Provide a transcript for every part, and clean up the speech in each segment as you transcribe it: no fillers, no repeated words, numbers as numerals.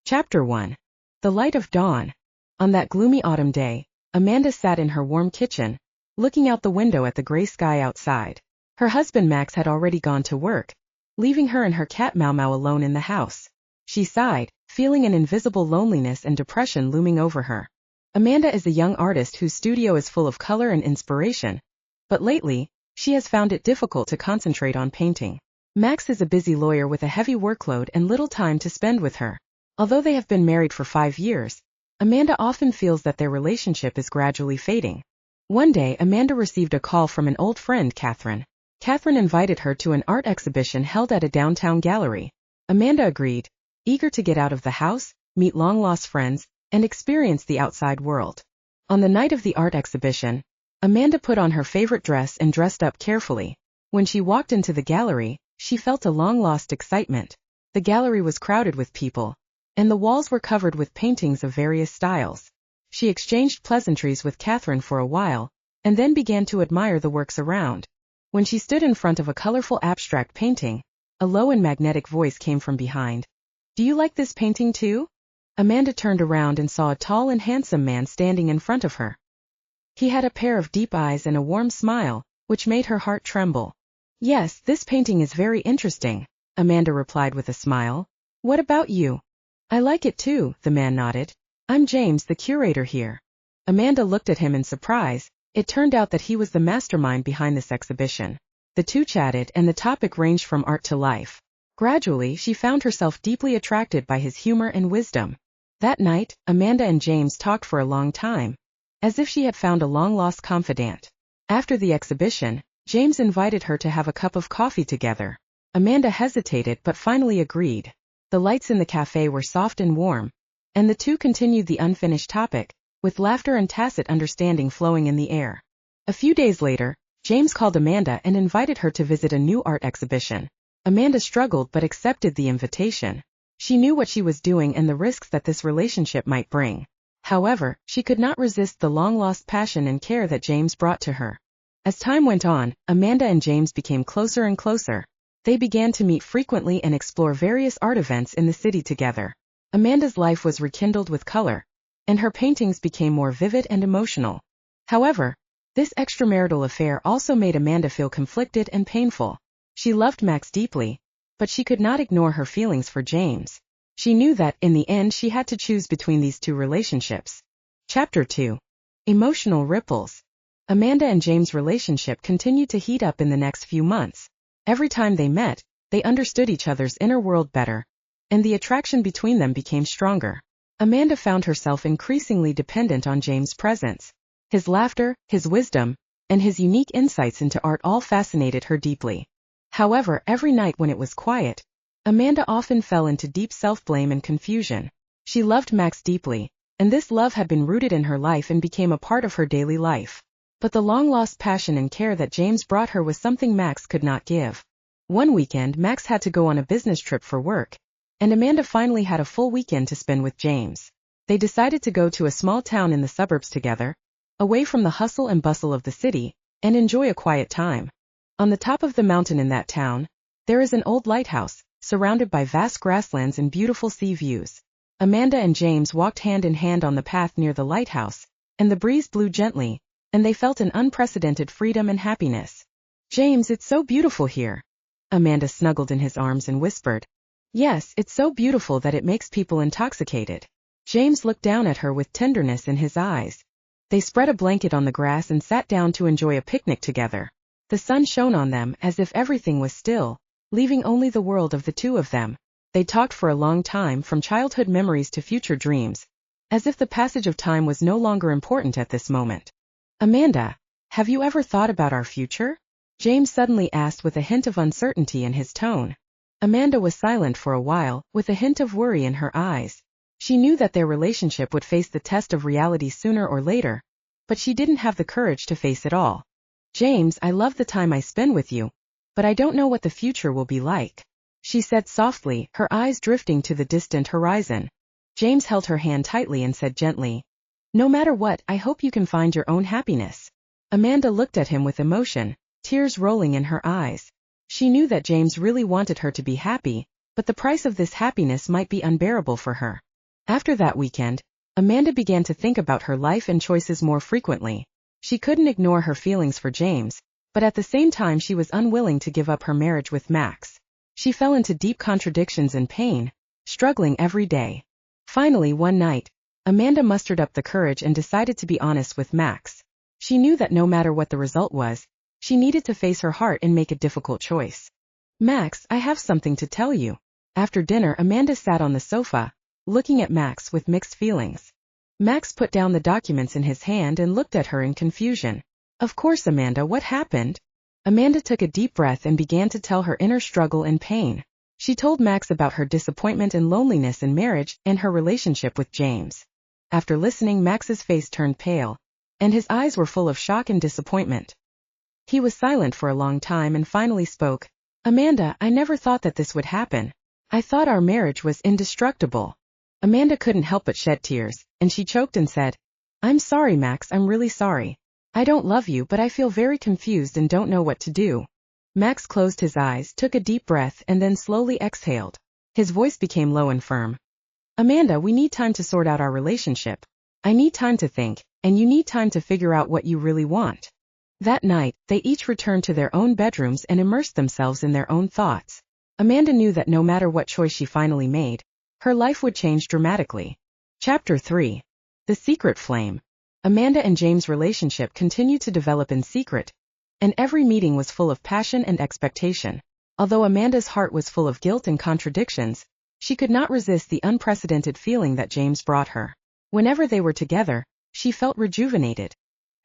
Chapter 1. The Light of Dawn. On that gloomy autumn day, Amanda sat in her warm kitchen, looking out the window at the gray sky outside. Her husband Max had already gone to work, leaving her and her cat Mau Mau alone in the house. She sighed, feeling an invisible loneliness and depression looming over her. Amanda is a young artist whose studio is full of color and inspiration, but lately, she has found it difficult to concentrate on painting. Max is a busy lawyer with a heavy workload and little time to spend with her. Although they have been married for 5 years, Amanda often feels that their relationship is gradually fading. One day, Amanda received a call from an old friend, Catherine. Catherine invited her to an art exhibition held at a downtown gallery. Amanda agreed, eager to get out of the house, meet long-lost friends, and experience the outside world. On the night of the art exhibition, Amanda put on her favorite dress and dressed up carefully. When she walked into the gallery, she felt a long-lost excitement. The gallery was crowded with people, and the walls were covered with paintings of various styles. She exchanged pleasantries with Catherine for a while, and then began to admire the works around. When she stood in front of a colorful abstract painting, a low and magnetic voice came from behind. "Do you like this painting too?" Amanda turned around and saw a tall and handsome man standing in front of her. He had a pair of deep eyes and a warm smile, which made her heart tremble. "Yes, this painting is very interesting," Amanda replied with a smile. "What about you?" "I like it too," the man nodded. "I'm James, the curator here." Amanda looked at him in surprise. It turned out that he was the mastermind behind this exhibition. The two chatted, and the topic ranged from art to life. Gradually, she found herself deeply attracted by his humor and wisdom. That night, Amanda and James talked for a long time, as if she had found a long-lost confidant. After the exhibition, James invited her to have a cup of coffee together. Amanda hesitated but finally agreed. The lights in the cafe were soft and warm, and the two continued the unfinished topic, with laughter and tacit understanding flowing in the air. A few days later, James called Amanda and invited her to visit a new art exhibition. Amanda struggled but accepted the invitation. She knew what she was doing and the risks that this relationship might bring. However, she could not resist the long-lost passion and care that James brought to her. As time went on, Amanda and James became closer and closer. They began to meet frequently and explore various art events in the city together. Amanda's life was rekindled with color, and her paintings became more vivid and emotional. However, this extramarital affair also made Amanda feel conflicted and painful. She loved Max deeply, but she could not ignore her feelings for James. She knew that, in the end, she had to choose between these two relationships. Chapter 2. Emotional Ripples. Amanda and James' relationship continued to heat up in the next few months. Every time they met, they understood each other's inner world better, and the attraction between them became stronger. Amanda found herself increasingly dependent on James' presence. His laughter, his wisdom, and his unique insights into art all fascinated her deeply. However, every night when it was quiet, Amanda often fell into deep self-blame and confusion. She loved Max deeply, and this love had been rooted in her life and became a part of her daily life. But the long-lost passion and care that James brought her was something Max could not give. One weekend, Max had to go on a business trip for work, and Amanda finally had a full weekend to spend with James. They decided to go to a small town in the suburbs together, away from the hustle and bustle of the city, and enjoy a quiet time. On the top of the mountain in that town, there is an old lighthouse, surrounded by vast grasslands and beautiful sea views. Amanda and James walked hand in hand on the path near the lighthouse, and the breeze blew gently, and they felt an unprecedented freedom and happiness. "James, it's so beautiful here." Amanda snuggled in his arms and whispered. "Yes, it's so beautiful that it makes people intoxicated." James looked down at her with tenderness in his eyes. They spread a blanket on the grass and sat down to enjoy a picnic together. The sun shone on them as if everything was still, leaving only the world of the two of them. They talked for a long time, from childhood memories to future dreams, as if the passage of time was no longer important at this moment. "Amanda, have you ever thought about our future?" James suddenly asked with a hint of uncertainty in his tone. Amanda was silent for a while, with a hint of worry in her eyes. She knew that their relationship would face the test of reality sooner or later, but she didn't have the courage to face it all. "James, I love the time I spend with you, but I don't know what the future will be like," she said softly, her eyes drifting to the distant horizon. James held her hand tightly and said gently, "No matter what, I hope you can find your own happiness." Amanda looked at him with emotion, tears rolling in her eyes. She knew that James really wanted her to be happy, but the price of this happiness might be unbearable for her. After that weekend, Amanda began to think about her life and choices more frequently. She couldn't ignore her feelings for James, but at the same time she was unwilling to give up her marriage with Max. She fell into deep contradictions and pain, struggling every day. Finally, one night, Amanda mustered up the courage and decided to be honest with Max. She knew that no matter what the result was, she needed to face her heart and make a difficult choice. Max, I have something to tell you. After dinner, Amanda sat on the sofa, looking at Max with mixed feelings. Max put down the documents in his hand and looked at her in confusion. Of course, Amanda, what happened? Amanda took a deep breath and began to tell her inner struggle and pain. She told Max about her disappointment and loneliness in marriage and her relationship with James. After listening, Max's face turned pale, and his eyes were full of shock and disappointment. He was silent for a long time and finally spoke. Amanda, I never thought that this would happen. I thought our marriage was indestructible. Amanda couldn't help but shed tears, and she choked and said, I'm sorry, Max, I'm really sorry. I don't love you, but I feel very confused and don't know what to do. Max closed his eyes, took a deep breath, and then slowly exhaled. His voice became low and firm. Amanda, we need time to sort out our relationship. I need time to think, and you need time to figure out what you really want. That night, they each returned to their own bedrooms and immersed themselves in their own thoughts. Amanda knew that no matter what choice she finally made, her life would change dramatically. Chapter 3. The Secret Flame. Amanda and James' relationship continued to develop in secret, and every meeting was full of passion and expectation. Although Amanda's heart was full of guilt and contradictions, she could not resist the unprecedented feeling that James brought her. Whenever they were together, she felt rejuvenated,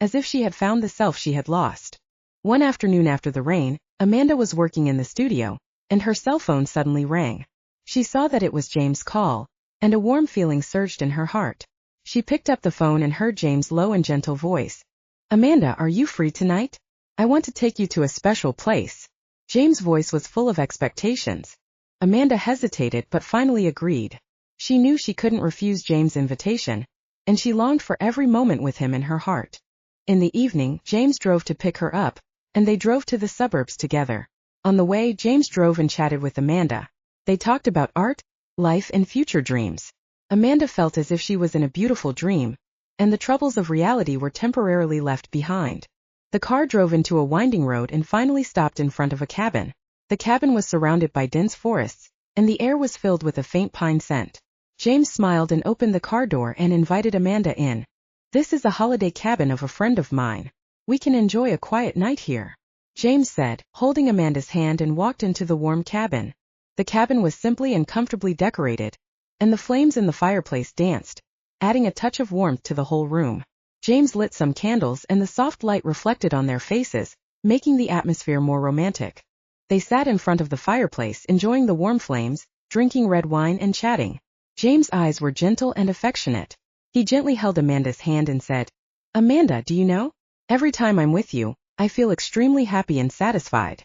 as if she had found the self she had lost. One afternoon after the rain, Amanda was working in the studio, and her cell phone suddenly rang. She saw that it was James' call, and a warm feeling surged in her heart. She picked up the phone and heard James' low and gentle voice. Amanda, are you free tonight? I want to take you to a special place. James' voice was full of expectations. Amanda hesitated but finally agreed. She knew she couldn't refuse James' invitation, and she longed for every moment with him in her heart. In the evening, James drove to pick her up, and they drove to the suburbs together. On the way, James drove and chatted with Amanda. They talked about art, life, and future dreams. Amanda felt as if she was in a beautiful dream, and the troubles of reality were temporarily left behind. The car drove into a winding road and finally stopped in front of a cabin. The cabin was surrounded by dense forests, and the air was filled with a faint pine scent. James smiled and opened the car door and invited Amanda in. This is a holiday cabin of a friend of mine. We can enjoy a quiet night here, James said, holding Amanda's hand, and walked into the warm cabin. The cabin was simply and comfortably decorated, and the flames in the fireplace danced, adding a touch of warmth to the whole room. James lit some candles and the soft light reflected on their faces, making the atmosphere more romantic. They sat in front of the fireplace, enjoying the warm flames, drinking red wine and chatting. James' eyes were gentle and affectionate. He gently held Amanda's hand and said, Amanda, do you know? Every time I'm with you, I feel extremely happy and satisfied.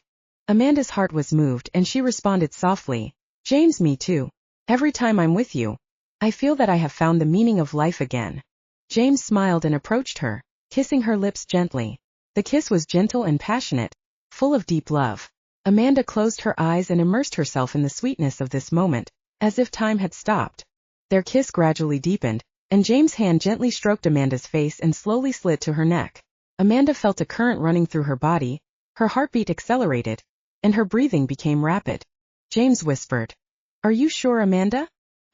Amanda's heart was moved and she responded softly, James, me too. Every time I'm with you, I feel that I have found the meaning of life again. James smiled and approached her, kissing her lips gently. The kiss was gentle and passionate, full of deep love. Amanda closed her eyes and immersed herself in the sweetness of this moment, as if time had stopped. Their kiss gradually deepened, and James' hand gently stroked Amanda's face and slowly slid to her neck. Amanda felt a current running through her body, her heartbeat accelerated, and her breathing became rapid. James whispered, Are you sure, Amanda?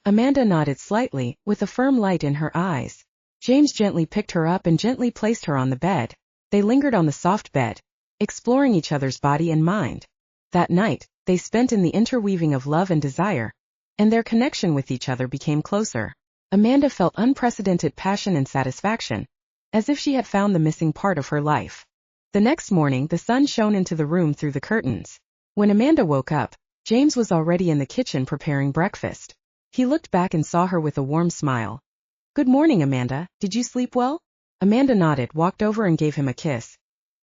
Amanda nodded slightly, with a firm light in her eyes. James gently picked her up and gently placed her on the bed. They lingered on the soft bed, exploring each other's body and mind. That night, they spent in the interweaving of love and desire, and their connection with each other became closer. Amanda felt unprecedented passion and satisfaction, as if she had found the missing part of her life. The next morning, the sun shone into the room through the curtains. When Amanda woke up, James was already in the kitchen preparing breakfast. He looked back and saw her with a warm smile. Good morning, Amanda. Did you sleep well? Amanda nodded, walked over and gave him a kiss.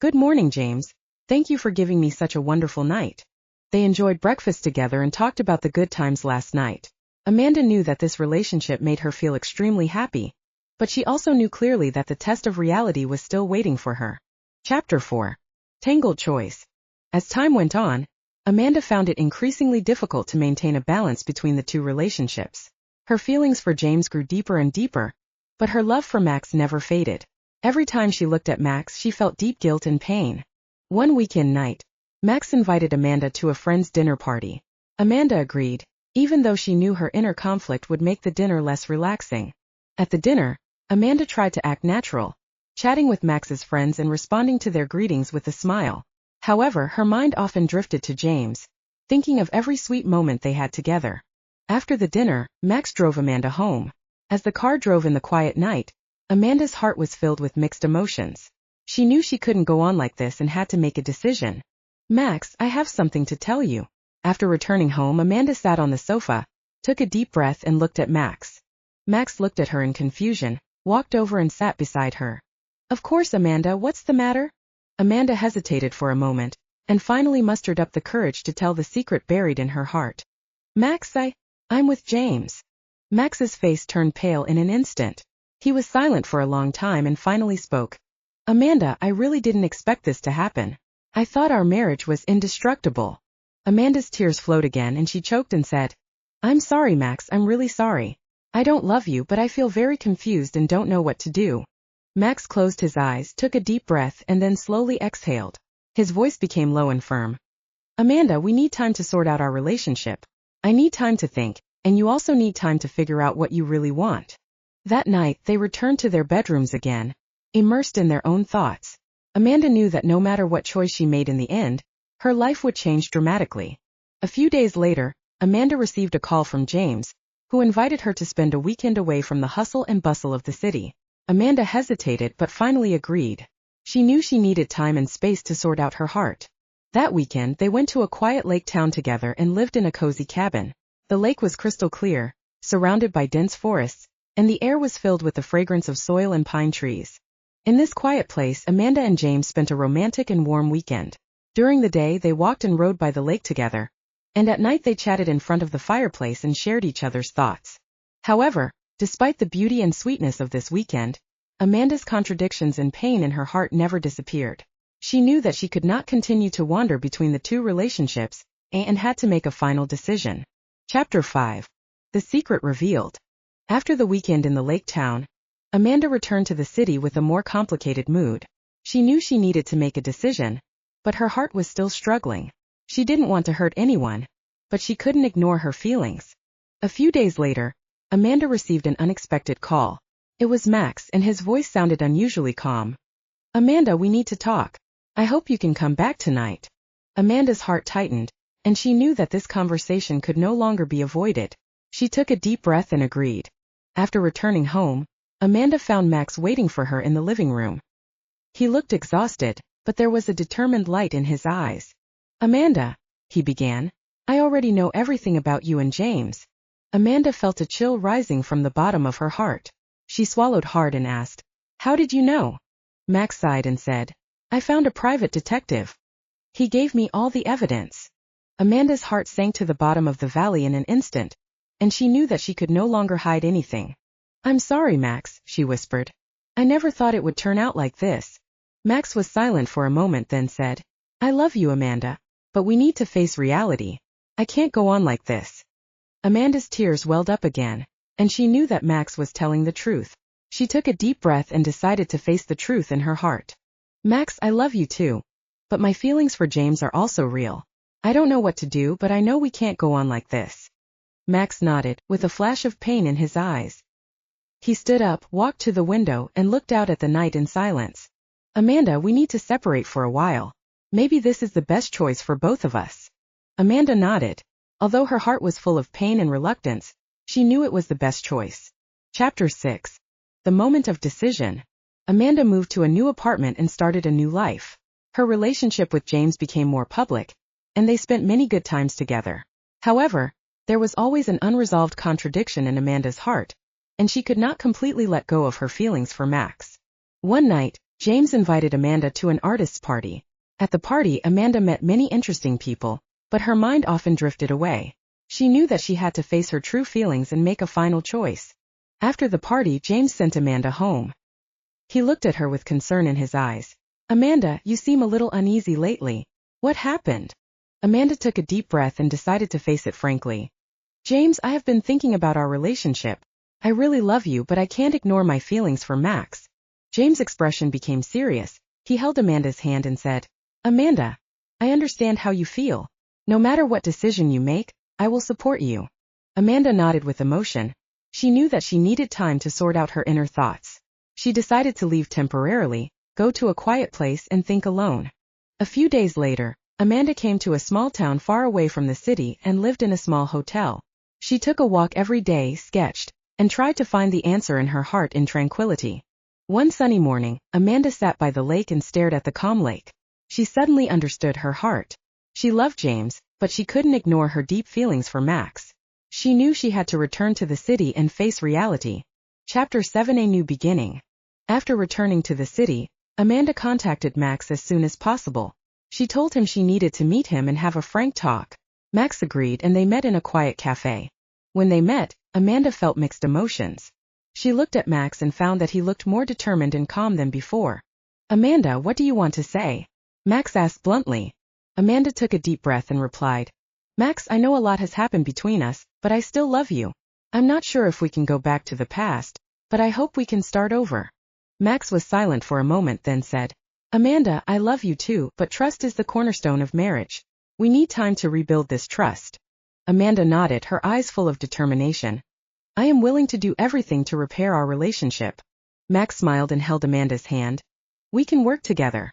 Good morning, James. Thank you for giving me such a wonderful night. They enjoyed breakfast together and talked about the good times last night. Amanda knew that this relationship made her feel extremely happy, but she also knew clearly that the test of reality was still waiting for her. Chapter 4. Tangled Choice. As time went on, Amanda found it increasingly difficult to maintain a balance between the two relationships. Her feelings for James grew deeper and deeper, but her love for Max never faded. Every time she looked at Max, she felt deep guilt and pain. One weekend night, Max invited Amanda to a friend's dinner party. Amanda agreed, even though she knew her inner conflict would make the dinner less relaxing. At the dinner, Amanda tried to act natural, chatting with Max's friends and responding to their greetings with a smile. However, her mind often drifted to James, thinking of every sweet moment they had together. After the dinner, Max drove Amanda home. As the car drove in the quiet night, Amanda's heart was filled with mixed emotions. She knew she couldn't go on like this and had to make a decision. "Max, I have something to tell you." After returning home, Amanda sat on the sofa, took a deep breath and looked at Max. Max looked at her in confusion, walked over and sat beside her. "Of course, Amanda, what's the matter?" Amanda hesitated for a moment, and finally mustered up the courage to tell the secret buried in her heart. "Max, I'm with James." Max's face turned pale in an instant. He was silent for a long time and finally spoke. "Amanda, I really didn't expect this to happen. I thought our marriage was indestructible." Amanda's tears flowed again and she choked and said, "I'm sorry, Max, I'm really sorry. I don't love you, but I feel very confused and don't know what to do." Max closed his eyes, took a deep breath and then slowly exhaled. His voice became low and firm. "Amanda, we need time to sort out our relationship. I need time to think, and you also need time to figure out what you really want." That night, they returned to their bedrooms again, immersed in their own thoughts. Amanda knew that no matter what choice she made in the end, her life would change dramatically. A few days later, Amanda received a call from James, who invited her to spend a weekend away from the hustle and bustle of the city. Amanda hesitated but finally agreed. She knew she needed time and space to sort out her heart. That weekend, they went to a quiet lake town together and lived in a cozy cabin. The lake was crystal clear, surrounded by dense forests, and the air was filled with the fragrance of soil and pine trees. In this quiet place, Amanda and James spent a romantic and warm weekend. During the day, they walked and rode by the lake together, and at night they chatted in front of the fireplace and shared each other's thoughts. However, despite the beauty and sweetness of this weekend, Amanda's contradictions and pain in her heart never disappeared. She knew that she could not continue to wander between the two relationships, and had to make a final decision. Chapter 5. The Secret Revealed. After the weekend in the lake town, Amanda returned to the city with a more complicated mood. She knew she needed to make a decision, but her heart was still struggling. She didn't want to hurt anyone, but she couldn't ignore her feelings. A few days later, Amanda received an unexpected call. It was Max, and his voice sounded unusually calm. "Amanda, we need to talk. I hope you can come back tonight." Amanda's heart tightened, and she knew that this conversation could no longer be avoided. She took a deep breath and agreed. After returning home, Amanda found Max waiting for her in the living room. He looked exhausted, but there was a determined light in his eyes. "Amanda," he began, "I already know everything about you and James." Amanda felt a chill rising from the bottom of her heart. She swallowed hard and asked, "How did you know?" Max sighed and said, "I found a private detective. He gave me all the evidence." Amanda's heart sank to the bottom of the valley in an instant, and she knew that she could no longer hide anything. "I'm sorry, Max," she whispered. "I never thought it would turn out like this." Max was silent for a moment, then said, "I love you, Amanda, but we need to face reality. I can't go on like this." Amanda's tears welled up again, and she knew that Max was telling the truth. She took a deep breath and decided to face the truth in her heart. "Max, I love you too, but my feelings for James are also real. I don't know what to do, but I know we can't go on like this." Max nodded, with a flash of pain in his eyes. He stood up, walked to the window, and looked out at the night in silence. "Amanda, we need to separate for a while. Maybe this is the best choice for both of us." Amanda nodded. Although her heart was full of pain and reluctance, she knew it was the best choice. Chapter 6. The Moment of Decision. Amanda moved to a new apartment and started a new life. Her relationship with James became more public, and they spent many good times together. However, there was always an unresolved contradiction in Amanda's heart, and she could not completely let go of her feelings for Max. One night, James invited Amanda to an artist's party. At the party, Amanda met many interesting people, but her mind often drifted away. She knew that she had to face her true feelings and make a final choice. After the party, James sent Amanda home. He looked at her with concern in his eyes. "Amanda, you seem a little uneasy lately. What happened?" Amanda took a deep breath and decided to face it frankly. James, I have been thinking about our relationship. I really love you, but I can't ignore my feelings for Max. James' expression became serious. He held Amanda's hand and said, Amanda, I understand how you feel. No matter what decision you make, I will support you. Amanda nodded with emotion. She knew that she needed time to sort out her inner thoughts. She decided to leave temporarily, go to a quiet place and think alone. A few days later, Amanda came to a small town far away from the city and lived in a small hotel. She took a walk every day, sketched, and tried to find the answer in her heart in tranquility. One sunny morning, Amanda sat by the lake and stared at the calm lake. She suddenly understood her heart. She loved James, but she couldn't ignore her deep feelings for Max. She knew she had to return to the city and face reality. Chapter 7: A New Beginning. After returning to the city, Amanda contacted Max as soon as possible. She told him she needed to meet him and have a frank talk. Max agreed and they met in a quiet cafe. When they met, Amanda felt mixed emotions. She looked at Max and found that he looked more determined and calm than before. Amanda, what do you want to say? Max asked bluntly. Amanda took a deep breath and replied, Max, I know a lot has happened between us, but I still love you. I'm not sure if we can go back to the past, but I hope we can start over. Max was silent for a moment, then said, Amanda, I love you too, but trust is the cornerstone of marriage. We need time to rebuild this trust. Amanda nodded, her eyes full of determination. I am willing to do everything to repair our relationship. Max smiled and held Amanda's hand. We can work together.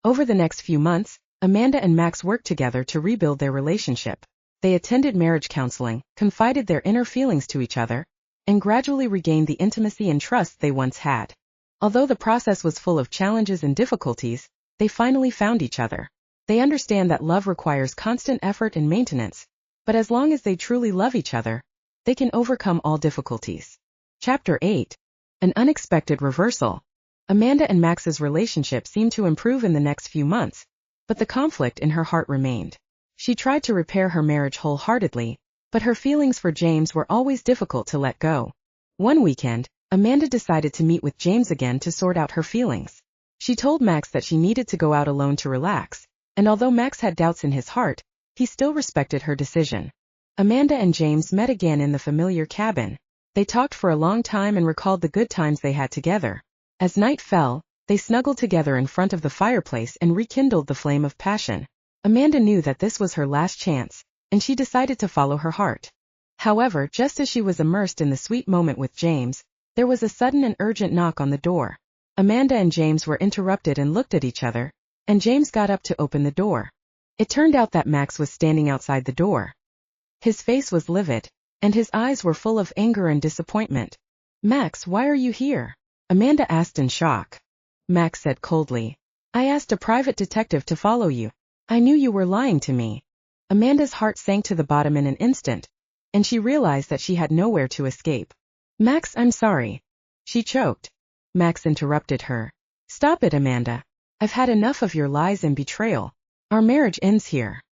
Over the next few months, Amanda and Max worked together to rebuild their relationship. They attended marriage counseling, confided their inner feelings to each other, and gradually regained the intimacy and trust they once had. Although the process was full of challenges and difficulties, they finally found each other. They understand that love requires constant effort and maintenance, but as long as they truly love each other, they can overcome all difficulties. Chapter 8. An Unexpected Reversal. Amanda and Max's relationship seemed to improve in the next few months, but the conflict in her heart remained. She tried to repair her marriage wholeheartedly, but her feelings for James were always difficult to let go. One weekend, Amanda decided to meet with James again to sort out her feelings. She told Max that she needed to go out alone to relax, and although Max had doubts in his heart, he still respected her decision. Amanda and James met again in the familiar cabin. They talked for a long time and recalled the good times they had together. As night fell, they snuggled together in front of the fireplace and rekindled the flame of passion. Amanda knew that this was her last chance, and she decided to follow her heart. However, just as she was immersed in the sweet moment with James, there was a sudden and urgent knock on the door. Amanda and James were interrupted and looked at each other, and James got up to open the door. It turned out that Max was standing outside the door. His face was livid, and his eyes were full of anger and disappointment. Max, why are you here? Amanda asked in shock. Max said coldly, I asked a private detective to follow you. I knew you were lying to me. Amanda's heart sank to the bottom in an instant, and she realized that she had nowhere to escape. Max, I'm sorry. She choked. Max interrupted her. Stop it, Amanda. I've had enough of your lies and betrayal. Our marriage ends here.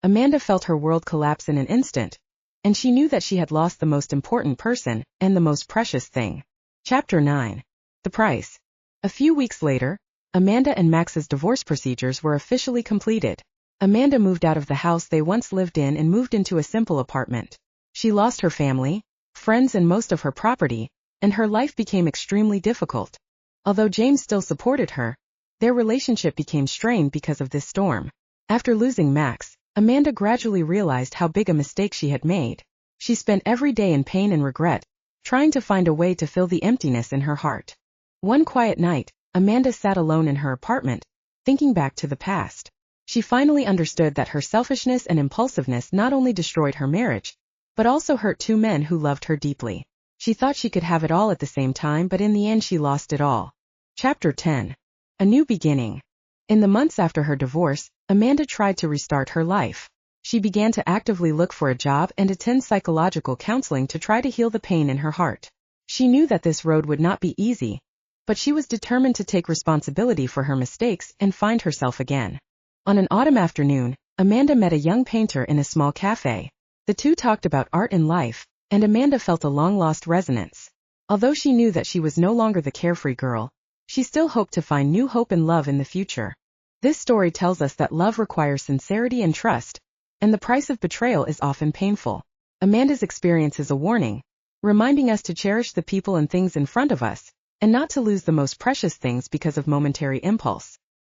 Amanda felt her world collapse in an instant, and she knew that she had lost the most important person and the most precious thing. Chapter 9. The Price. A few weeks later, Amanda and Max's divorce procedures were officially completed. Amanda moved out of the house they once lived in and moved into a simple apartment. She lost her family, friends and most of her property, and her life became extremely difficult. Although James still supported her, their relationship became strained because of this storm. After losing Max, Amanda gradually realized how big a mistake she had made. She spent every day in pain and regret, trying to find a way to fill the emptiness in her heart. One quiet night, Amanda sat alone in her apartment, thinking back to the past. She finally understood that her selfishness and impulsiveness not only destroyed her marriage, but also hurt two men who loved her deeply. She thought she could have it all at the same time, but in the end she lost it all. Chapter 10. A New Beginning. In the months after her divorce, Amanda tried to restart her life. She began to actively look for a job and attend psychological counseling to try to heal the pain in her heart. She knew that this road would not be easy, but she was determined to take responsibility for her mistakes and find herself again. On an autumn afternoon, Amanda met a young painter in a small cafe. The two talked about art and life, and Amanda felt a long-lost resonance. Although she knew that she was no longer the carefree girl, she still hoped to find new hope and love in the future. This story tells us that love requires sincerity and trust, and the price of betrayal is often painful. Amanda's experience is a warning, reminding us to cherish the people and things in front of us, and not to lose the most precious things because of momentary impulse.